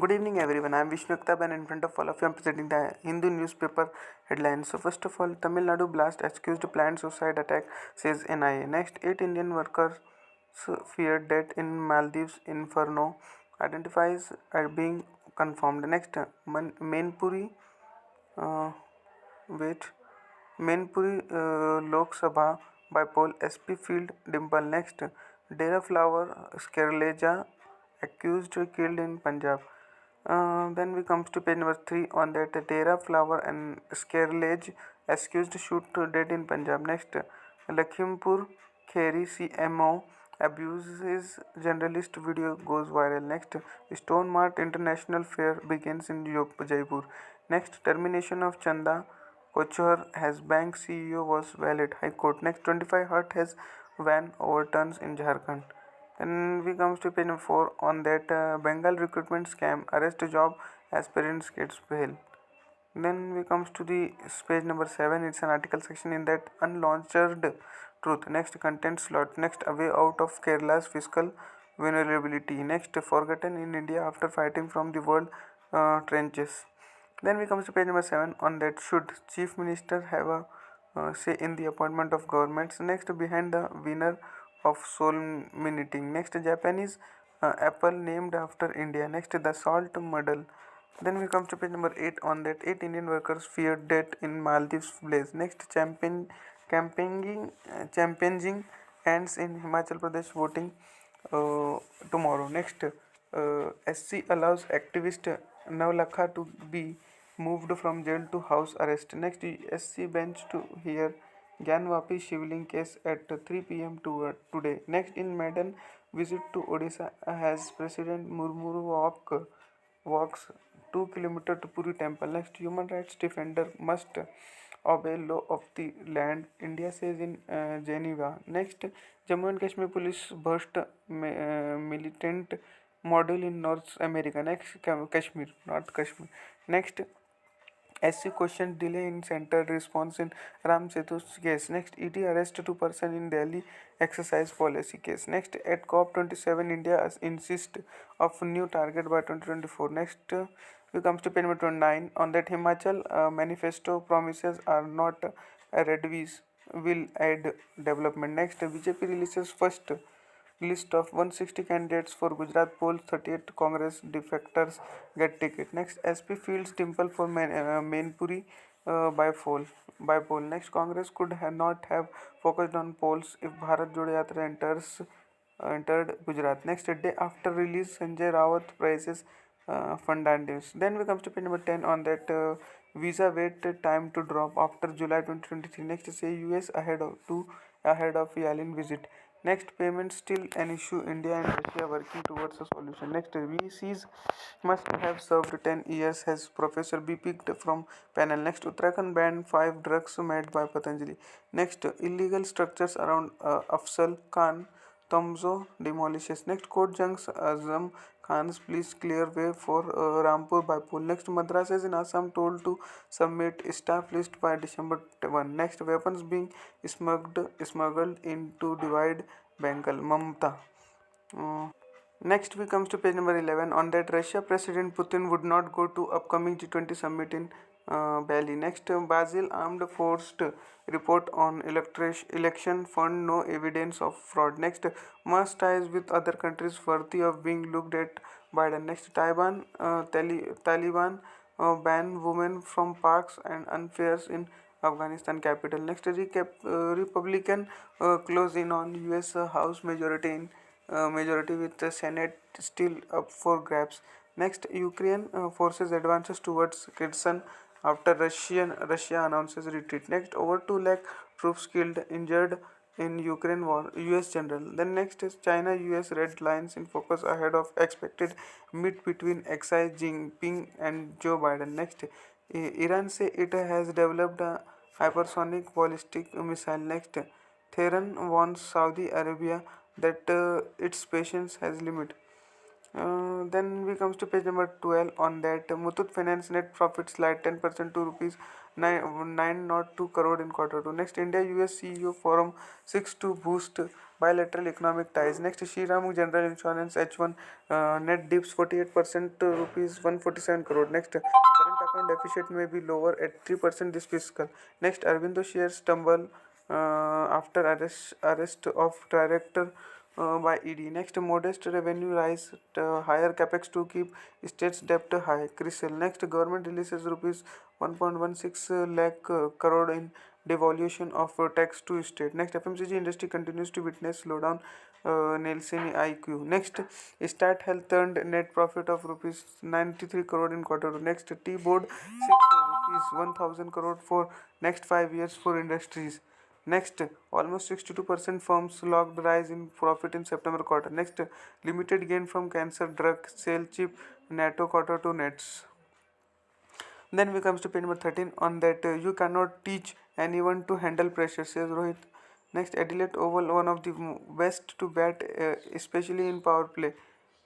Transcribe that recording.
Good evening, everyone. I am Vishnu Aktab, and in front of all of you, I am presenting the Hindu newspaper headlines. So, first of all, Tamil Nadu blast accused planned suicide attack, says NIA. Next, 8 Indian workers feared death in Maldives inferno identifies are being confirmed. Next, Mainpuri, uh, wait, Mainpuri Lok Sabha by poll SP Field Dimple. Next, Dera Flower Scarleja accused killed in Punjab. Then we comes to page number 3 on that Dera Flower and Scarlage accused shoot to dead in Punjab. Next, Lakhimpur Kheri CMO abuses journalist video goes viral. Next, Stone Mart International Fair begins in Jaipur. Next, termination of Chanda Kochhar has bank CEO was valid. High Court. Next, 25 hurt has van overturns in Jharkhand. Then we comes to page number 4 on that Bengal recruitment scam arrest job aspirants gets bail. Then we comes to the page number 7. It's an article section in that unlaunched truth. Next, content slot. Next, a way out of Kerala's fiscal vulnerability. Next, forgotten in India after fighting from the world trenches. Then we comes to page number 7 on that should chief minister have a say in the appointment of governments. Next, behind the winner of Seoul meeting. Next, Japanese apple named after India. Next, the salt medal. Then we come to page number 8 on that 8 Indian workers feared death in Maldives blaze. Next, championing ends in Himachal Pradesh voting tomorrow. Next, SC allows activist Navlakha to be moved from jail to house arrest. Next, SC bench to hear Gyanvapi Shivling case at 3 p.m. Today. Next, in maiden visit to Odisha has President Murmuru walks 2 kilometers to Puri Temple. Next, human rights defender must obey law of the land, India says in Geneva. Next, Jammu and Kashmir police burst militant module in North America. Next, Kashmir, not Kashmir. Next, SC question delay in centered response in Ram Setu's case. Next, ED arrest 2 person in Delhi exercise policy case. Next, at COP27, India insists of new target by 2024. Next, we comes to page number 29 on that Himachal manifesto promises are not redvis will add development. Next, BJP releases first list of 160 candidates for Gujarat poll. 38 Congress defectors get ticket. Next, SP fields Dimple for Mainpuri by poll. Next, Congress could not have focused on polls if Bharat Jodo Yatra entered Gujarat. Next, a day after release, Sanjay Rawat praises Fernandes. Then we comes to page number 10 on that visa wait time to drop after July 2023. Next, say US ahead of Yalin visit. Next, payment still an issue. India and Russia working towards a solution. Next, VCs must have served 10 years. Has Professor B picked from panel. Next, Uttarakhand banned 5 drugs made by Patanjali. Next, illegal structures around Afzal Khan Tomzo demolishes. Next, court junks Azam Khan's please clear way for Rampur bypool. Next, madrasas in Assam told to submit staff list by December 1. Next, weapons being smuggled into divide Bengal. Mamta. Next, we comes to page number 11. On that, Russia President Putin would not go to upcoming G20 summit in Bali. Next, Brazil armed forced report on election fund, no evidence of fraud. Next, must ties with other countries worthy of being looked at Biden. Next, Taliban ban women from parks and unfairs in Afghanistan capital. Next, Republican close in on U.S. House majority with the Senate still up for grabs. Next, Ukraine forces advances towards Kherson after Russia announces retreat. Next, over 2 lakh troops killed, injured in Ukraine war. U.S. general. Then next is China U.S. red lines in focus ahead of expected meet between Xi Jinping and Joe Biden. Next, Iran say it has developed a hypersonic ballistic missile. Next, Tehran warns Saudi Arabia that its patience has limit. Then we comes to page number 12 on that Muthoot Finance net profit slide 10% to rupees 902 crore in quarter 2. Next, India US CEO forum 6 to boost bilateral economic ties. Next, Shriram General Insurance H1 net dips 48% to rupees 147 crore. Next, current account deficit may be lower at 3% this fiscal. Next, Arvindo shares tumble after arrest of director by ED. Next, modest revenue rise, higher capex to keep state's debt high. CRISIL. Next, government releases rupees 1.16 lakh crore in devolution of tax to state. Next, FMCG industry continues to witness slowdown. Nielsen IQ. Next, Stat Health turned net profit of rupees 93 crore in quarter 2. Next, T board 6 rupees 1000 crore for next 5 years for industries. Next, almost 62% firms logged rise in profit in September quarter. Next, limited gain from cancer drug sale chip NATO quarter 2 nets. Then we comes to page number 13 on that you cannot teach anyone to handle pressure, says Rohit. Next, Adelaide Oval, one of the best to bat, especially in power play.